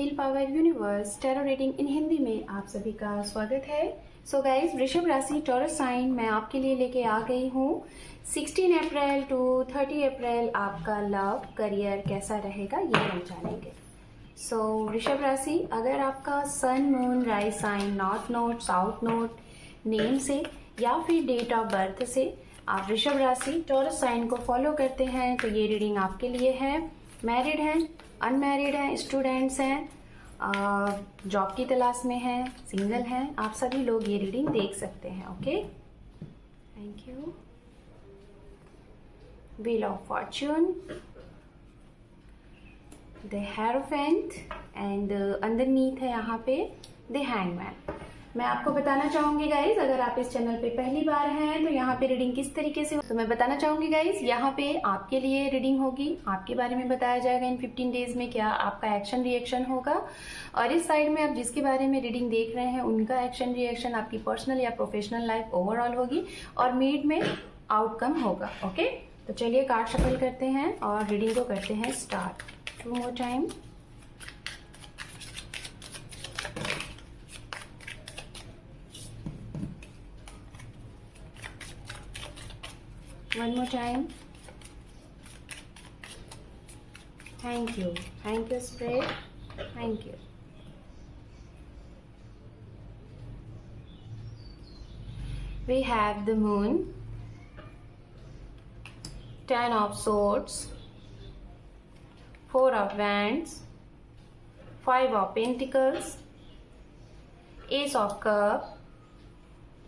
Heal power universe tarot reading in Hindi में आप सभी का स्वागत है। सो गाइज, वृषभ राशि टॉरस साइन मैं आपके लिए लेके आ गई हूँ 16 अप्रैल टू 30 अप्रैल आपका लव करियर कैसा रहेगा ये हम जानेंगे। सो वृषभ राशि, अगर आपका sun moon rise sign north node south node name से या फिर डेट ऑफ बर्थ से आप वृषभ राशि टॉरस साइन को फॉलो करते हैं तो ये रीडिंग आपके लिए है। मैरिड हैं, अनमैरिड हैं, स्टूडेंट्स हैं, जॉब की तलाश में हैं, सिंगल हैं, आप सभी लोग ये रीडिंग देख सकते हैं। Okay, thank you. Wheel of Fortune, the hierophant and underneath है यहाँ पे द हैंगमैन। मैं आपको बताना चाहूंगी गाइज, अगर आप इस चैनल पे पहली बार हैं तो यहाँ पे रीडिंग किस तरीके से तो मैं बताना चाहूंगी गाइज, यहाँ पे आपके लिए रीडिंग होगी, आपके बारे में बताया जाएगा इन 15 डेज में क्या आपका एक्शन रिएक्शन होगा, और इस साइड में आप जिसके बारे में रीडिंग देख रहे हैं उनका एक्शन रिएक्शन आपकी पर्सनल या प्रोफेशनल लाइफ ओवरऑल होगी और मिड में आउटकम होगा। ओके, तो चलिए कार्ड शफल करते हैं और रीडिंग को करते हैं start. 2 more time. One more time. Thank you. Thank you, Spirit. Thank you. We have the moon, 10 of swords, 4 of wands, 5 of pentacles, ace of cup,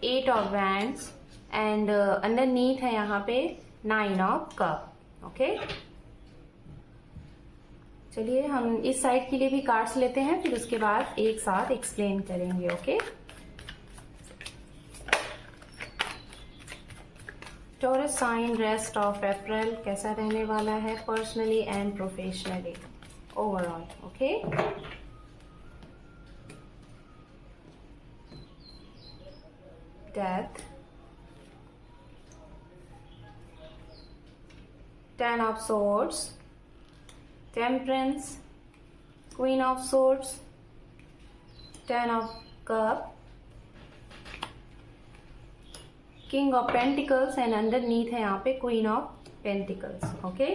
8 of wands, and underneath है यहाँ पे 9 of cup. Okay, चलिए हम इस side के लिए भी cards लेते हैं, फिर उसके बाद एक साथ एक्सप्लेन करेंगे। Okay, Taurus sign rest of April कैसा रहने वाला है personally and professionally overall. Okay, death, 10 of swords, temperance, queen of swords, 10 of cup, king of pentacles and underneath है यहाँ पे queen of pentacles। ओके,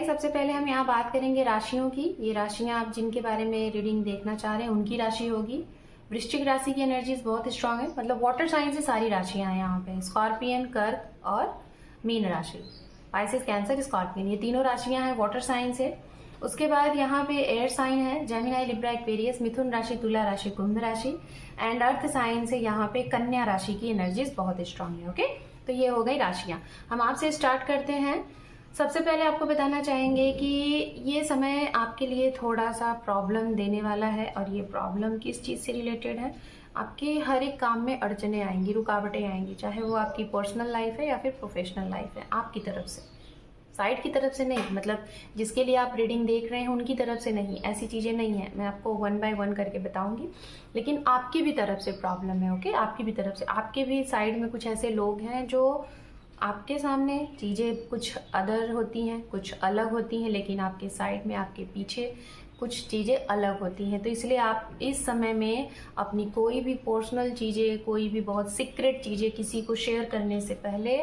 सबसे पहले हम यहाँ बात करेंगे राशियों की। ये राशियां आप जिनके बारे में रीडिंग देखना चाह रहे हैं उनकी राशि होगी। वृश्चिक राशि की एनर्जीज बहुत स्ट्रांग है, मतलब वाटर साइन से सारी राशियां हैं यहाँ पे, स्कॉर्पियन, कर्क और मीन राशि। पाइसेस, कैंसर, स्कॉर्पियन, ये तीनों राशियां हैं वाटर साइन से। उसके बाद यहाँ पे एयर साइन है जेमिनी, लिब्रा, एक्वेरियस, मिथुन राशि, तुला राशि, कुंभ राशि एंड अर्थ साइन से यहाँ पे कन्या राशि की एनर्जीज बहुत स्ट्रांग है। ओके, तो ये हो गई राशियां। हम आपसे स्टार्ट करते हैं। सबसे पहले आपको बताना चाहेंगे कि ये समय आपके लिए थोड़ा सा प्रॉब्लम देने वाला है, और ये प्रॉब्लम किस चीज से रिलेटेड है, आपके हर एक काम में अड़चने आएंगी, रुकावटें आएंगी, चाहे वो आपकी पर्सनल लाइफ है या फिर प्रोफेशनल लाइफ है। आपकी तरफ से, साइड की तरफ से नहीं, मतलब जिसके लिए आप रीडिंग देख रहे हैं उनकी तरफ से नहीं, ऐसी चीजें नहीं है। मैं आपको 1 by 1 करके बताऊंगी, लेकिन आपकी भी तरफ से प्रॉब्लम है। ओके, आपकी भी तरफ से, आपके भी साइड में कुछ ऐसे लोग हैं जो आपके सामने चीजें कुछ अदर होती हैं, कुछ अलग होती हैं, लेकिन आपके साइड में, आपके पीछे कुछ चीजें अलग होती हैं। तो इसलिए आप इस समय में अपनी कोई भी पर्सनल चीजें, कोई भी बहुत सीक्रेट चीजें किसी को शेयर करने से पहले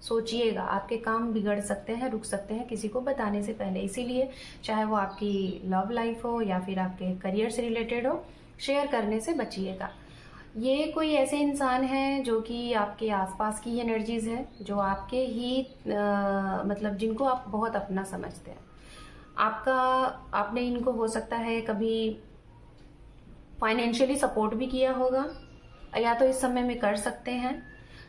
सोचिएगा, आपके काम बिगड़ सकते हैं, रुक सकते हैं किसी को बताने से पहले। इसीलिए चाहे वो आपकी लव लाइफ हो या फिर आपके करियर से रिलेटेड हो, शेयर करने से बचिएगा। ये कोई ऐसे इंसान हैं जो कि आपके आसपास की एनर्जीज है, जो आपके ही मतलब जिनको आप बहुत अपना समझते हैं। आपने इनको हो सकता है कभी फाइनेंशियली सपोर्ट भी किया होगा, या तो इस समय में कर सकते हैं।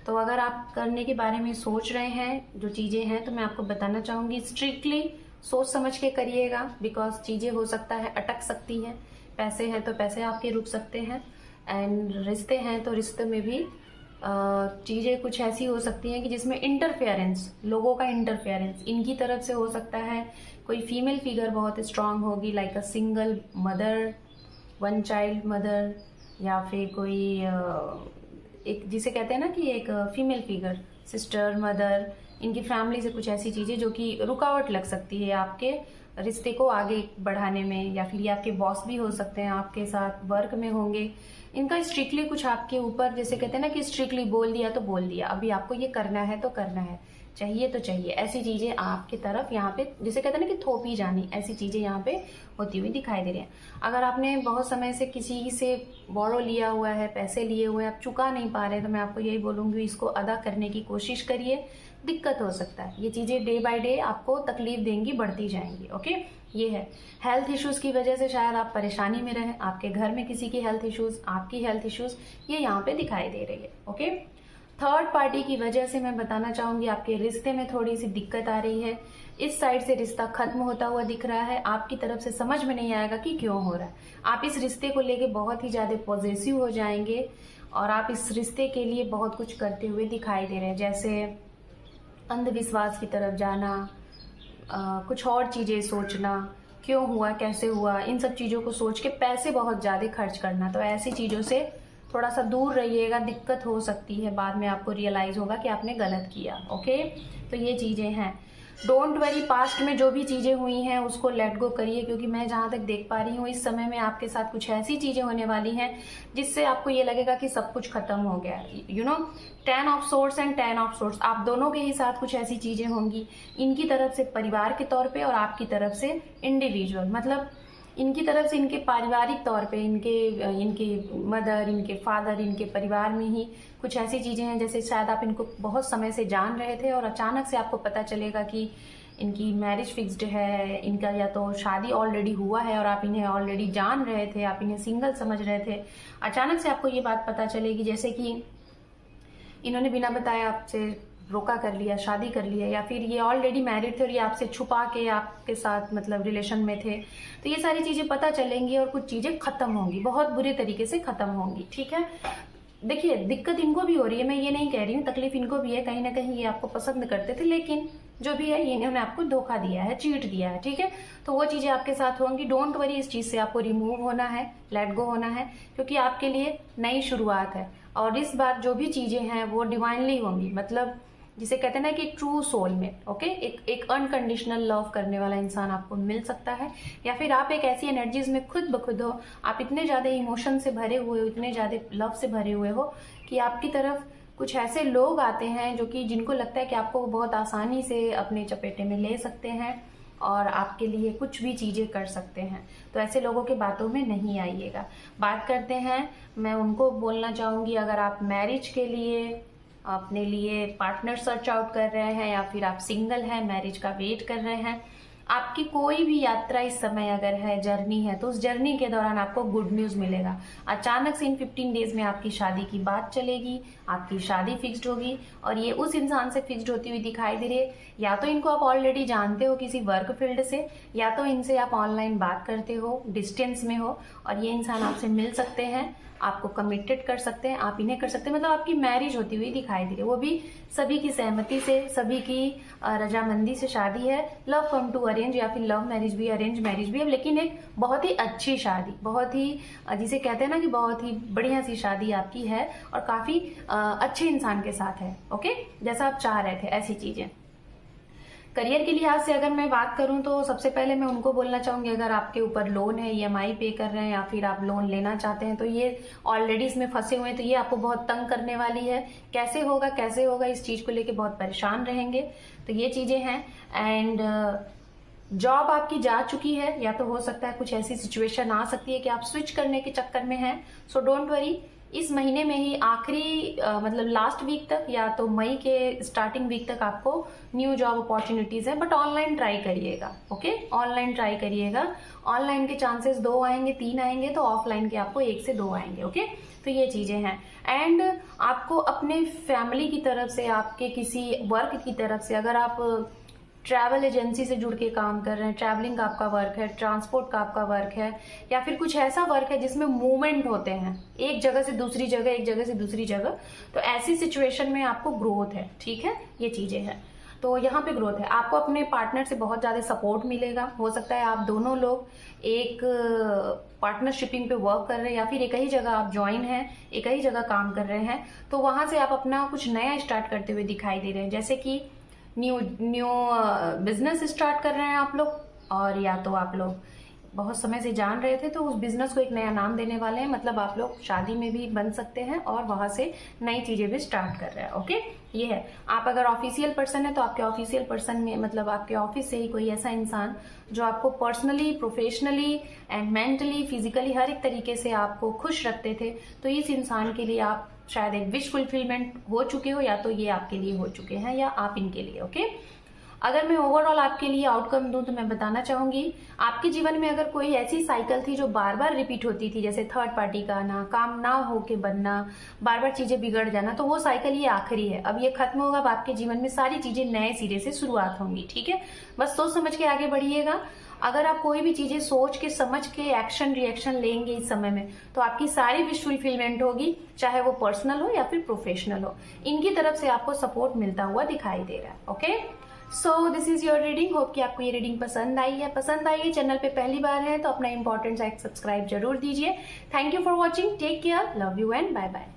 तो अगर आप करने के बारे में सोच रहे हैं जो चीजें हैं, तो मैं आपको बताना चाहूंगी स्ट्रिक्टली सोच समझ के करिएगा, बिकॉज चीजें हो सकता है अटक सकती हैं। पैसे हैं तो पैसे आपके रुक सकते हैं, एंड रिश्ते हैं तो रिश्ते में भी चीजें कुछ ऐसी हो सकती हैं कि जिसमें इंटरफेरेंस, लोगों का इंटरफेरेंस इनकी तरफ से हो सकता है। कोई फीमेल फिगर बहुत स्ट्रांग होगी, like a single mother, 1 child mother, या फिर कोई एक जिसे कहते हैं ना कि एक फीमेल फिगर, सिस्टर, मदर, इनकी फैमिली से कुछ ऐसी चीजें जो कि रुकावट लग सकती है आपके रिश्ते को आगे बढ़ाने में, या फिर ये आपके बॉस भी हो सकते हैं, आपके साथ वर्क में होंगे। इनका स्ट्रिक्टली कुछ आपके ऊपर, जैसे कहते हैं ना कि स्ट्रिक्टली बोल दिया तो बोल दिया, अभी आपको ये करना है तो करना है, चाहिए तो चाहिए, ऐसी चीजें आपकी तरफ यहाँ पे जिसे कहते हैं ना कि थोपी जानी, ऐसी चीजें यहाँ पे होती हुई दिखाई दे रही हैं। अगर आपने बहुत समय से किसी से बोरो लिया हुआ है, पैसे लिए हुए हैं, आप चुका नहीं पा रहे, तो मैं आपको यही बोलूंगी इसको अदा करने की कोशिश करिए। दिक्कत हो सकता है, ये चीजें डे बाय डे आपको तकलीफ देंगी, बढ़ती जाएंगी। ओके, ये है हेल्थ इश्यूज की वजह से शायद आप परेशानी में रहें, आपके घर में किसी की हेल्थ इश्यूज, आपकी हेल्थ इश्यूज ये यहाँ पे दिखाई दे रही है। ओके, थर्ड पार्टी की वजह से मैं बताना चाहूंगी आपके रिश्ते में थोड़ी सी दिक्कत आ रही है। इस साइड से रिश्ता खत्म होता हुआ दिख रहा है, आपकी तरफ से समझ में नहीं आएगा कि क्यों हो रहा है। आप इस रिश्ते को लेके बहुत ही ज्यादा पॉजिटिव हो जाएंगे और आप इस रिश्ते के लिए बहुत कुछ करते हुए दिखाई दे रहे हैं, जैसे अंधविश्वास की तरफ जाना, कुछ और चीजें सोचना, क्यों हुआ, कैसे हुआ, इन सब चीजों को सोच के पैसे बहुत ज्यादा खर्च करना। तो ऐसी चीजों से थोड़ा सा दूर रहिएगा, दिक्कत हो सकती है, बाद में आपको रियलाइज होगा कि आपने गलत किया। ओके, तो ये चीजें हैं। डोंट वरी, पास्ट में जो भी चीजें हुई हैं उसको लेट गो करिए, क्योंकि मैं जहां तक देख पा रही हूँ इस समय में आपके साथ कुछ ऐसी चीजें होने वाली हैं जिससे आपको ये लगेगा कि सब कुछ खत्म हो गया। You know, 10 of source and 10 of source, आप दोनों के ही साथ कुछ ऐसी चीजें होंगी, इनकी तरफ से परिवार के तौर पे और आपकी तरफ से इंडिविजुअल, मतलब इनकी तरफ से इनके पारिवारिक तौर पे, इनके मदर, इनके फादर, इनके परिवार में ही कुछ ऐसी चीजें हैं जैसे शायद आप इनको बहुत समय से जान रहे थे और अचानक से आपको पता चलेगा कि इनकी मैरिज फिक्स्ड है, इनका या तो शादी ऑलरेडी हुआ है और आप इन्हें ऑलरेडी जान रहे थे, आप इन्हें सिंगल समझ रहे थे। अचानक से आपको ये बात पता चलेगी जैसे कि इन्होंने बिना बताए आपसे रोका कर लिया, शादी कर लिया, या फिर ये ऑलरेडी मैरिड थे और ये आपसे छुपा के आपके साथ मतलब रिलेशन में थे। तो ये सारी चीजें पता चलेंगी और कुछ चीजें खत्म होंगी, बहुत बुरे तरीके से खत्म होंगी। ठीक है, देखिए दिक्कत इनको भी हो रही है, मैं ये नहीं कह रही हूँ, तकलीफ इनको भी है, कहीं ना कहीं ये आपको पसंद करते थे, लेकिन जो भी है इन्होंने आपको धोखा दिया है, चीट दिया है। ठीक है, तो वो चीजें आपके साथ होंगी। डोंट वरी, इस चीज से आपको रिमूव होना है, लेट गो होना है, क्योंकि आपके लिए नई शुरुआत है और इस बार जो भी चीजें हैं वो डिवाइनली होंगी, मतलब जिसे कहते हैं ना कि ट्रू सोलमेट। ओके, एक अनकंडीशनल लव करने वाला इंसान आपको मिल सकता है, या फिर आप एक ऐसी एनर्जीज में खुद ब खुद हो, आप इतने ज्यादा इमोशन से भरे हुए हो, इतने ज्यादा लव से भरे हुए हो कि आपकी तरफ कुछ ऐसे लोग आते हैं जो कि जिनको लगता है कि आपको बहुत आसानी से अपने चपेटे में ले सकते हैं और आपके लिए कुछ भी चीजें कर सकते हैं। तो ऐसे लोगों के बातों में नहीं आइएगा। बात करते हैं, मैं उनको बोलना चाहूंगी, अगर आप मैरिज के लिए अपने लिए पार्टनर सर्च आउट कर रहे हैं या फिर आप सिंगल हैं, मैरिज का वेट कर रहे हैं, आपकी कोई भी यात्रा इस समय अगर है, जर्नी है, तो उस जर्नी के दौरान आपको गुड न्यूज मिलेगा। अचानक से इन 15 डेज में आपकी शादी की बात चलेगी, आपकी शादी फिक्स्ड होगी और ये उस इंसान से फिक्स्ड होती हुई दिखाई दे रही है। या तो इनको आप ऑलरेडी जानते हो किसी वर्क फील्ड से, या तो इनसे आप ऑनलाइन बात करते हो, डिस्टेंस में हो और ये इंसान आपसे मिल सकते हैं, आपको कमिटेड कर सकते हैं, आप इन्हें कर सकते हैं, मतलब आपकी मैरिज होती हुई दिखाई दे रही है, वो भी सभी की सहमति से, सभी की रजामंदी से शादी है। लव कम टू अरेंज या फिर लव मैरिज भी, अरेंज मैरिज भी है, लेकिन एक बहुत ही अच्छी शादी, बहुत ही जिसे कहते हैं ना कि बहुत ही बढ़िया सी शादी आपकी है और काफी अच्छे इंसान के साथ है। ओके, जैसा आप चाह रहे थे, ऐसी चीजें। करियर के लिहाज से अगर मैं बात करूं तो सबसे पहले मैं उनको बोलना चाहूंगी, अगर आपके ऊपर लोन है, EMI पे कर रहे हैं या फिर आप लोन लेना चाहते हैं, तो ये ऑलरेडी इसमें फंसे हुए हैं, तो ये आपको बहुत तंग करने वाली है। कैसे होगा कैसे होगा, इस चीज को लेके बहुत परेशान रहेंगे। तो ये चीजें हैं। एंड जॉब आपकी जा चुकी है, या तो हो सकता है कुछ ऐसी सिचुएशन आ सकती है कि आप स्विच करने के चक्कर में हैं। सो डोंट वरी, इस महीने में ही आखिरी मतलब लास्ट वीक तक या तो मई के स्टार्टिंग वीक तक आपको न्यू जॉब अपॉर्चुनिटीज है, बट ऑनलाइन ट्राई करिएगा। ओके, ऑनलाइन ट्राई करिएगा। ऑनलाइन के चांसेस 2 आएंगे, 3 आएंगे, तो ऑफलाइन के आपको 1 से 2 आएंगे। ओके, तो ये चीजें हैं। एंड आपको अपने फैमिली की तरफ से, आपके किसी वर्क की तरफ से, अगर आप ट्रैवल एजेंसी से जुड़ के काम कर रहे हैं, ट्रैवलिंग का आपका वर्क है, ट्रांसपोर्ट का आपका वर्क है, या फिर कुछ ऐसा वर्क है जिसमें मूवमेंट होते हैं एक जगह से दूसरी जगह, एक जगह से दूसरी जगह, तो ऐसी सिचुएशन में आपको ग्रोथ है। ठीक है, ये चीजें हैं, तो यहाँ पे ग्रोथ है। आपको अपने पार्टनर से बहुत ज्यादा सपोर्ट मिलेगा। हो सकता है आप दोनों लोग एक पार्टनरशिपिंग पे वर्क कर रहे हैं, या फिर एक ही जगह आप ज्वाइन हैं, एक ही जगह काम कर रहे हैं, तो वहां से आप अपना कुछ नया स्टार्ट करते हुए दिखाई दे रहे हैं। जैसे कि न्यू बिजनेस स्टार्ट कर रहे हैं आप लोग, और या तो आप लोग बहुत समय से जान रहे थे तो उस बिजनेस को एक नया नाम देने वाले हैं। मतलब आप लोग शादी में भी बन सकते हैं और वहां से नई चीजें भी स्टार्ट कर रहे हैं। ओके, ये है। आप अगर ऑफिशियल पर्सन है तो आपके ऑफिशियल पर्सन में मतलब आपके ऑफिस से ही कोई ऐसा इंसान जो आपको personally, professionally and mentally, physically हर एक तरीके से आपको खुश रखते थे, तो इस इंसान के लिए आप शायद एक विश फुलफिलमेंट हो चुके हो, या तो ये आपके लिए हो चुके हैं या आप इनके लिए। ओके, अगर मैं ओवरऑल आपके लिए आउटकम दूं तो मैं बताना चाहूंगी, आपके जीवन में अगर कोई ऐसी साइकिल थी जो बार बार रिपीट होती थी, जैसे थर्ड पार्टी का आना, काम ना होके बनना, बार बार चीजें बिगड़ जाना, तो वो साइकिल ये आखिरी है। अब ये खत्म होगा, अब आपके जीवन में सारी चीजें नए सिरे से शुरुआत होंगी। ठीक है, बस सोच समझ के आगे बढ़िएगा। अगर आप कोई भी चीजें सोच के समझ के एक्शन रिएक्शन लेंगे इस समय में, तो आपकी सारी विश फुलफिलमेंट होगी, चाहे वो पर्सनल हो या फिर प्रोफेशनल हो। इनकी तरफ से आपको सपोर्ट मिलता हुआ दिखाई दे रहा है। Okay, so this is your reading. Hope कि आपको ये रीडिंग पसंद आई है। पसंद आई है, चैनल पे पहली बार है तो अपना इंपॉर्टेंट लाइक सब्सक्राइब जरूर दीजिए। Thank you for watching, take care, love you and bye bye.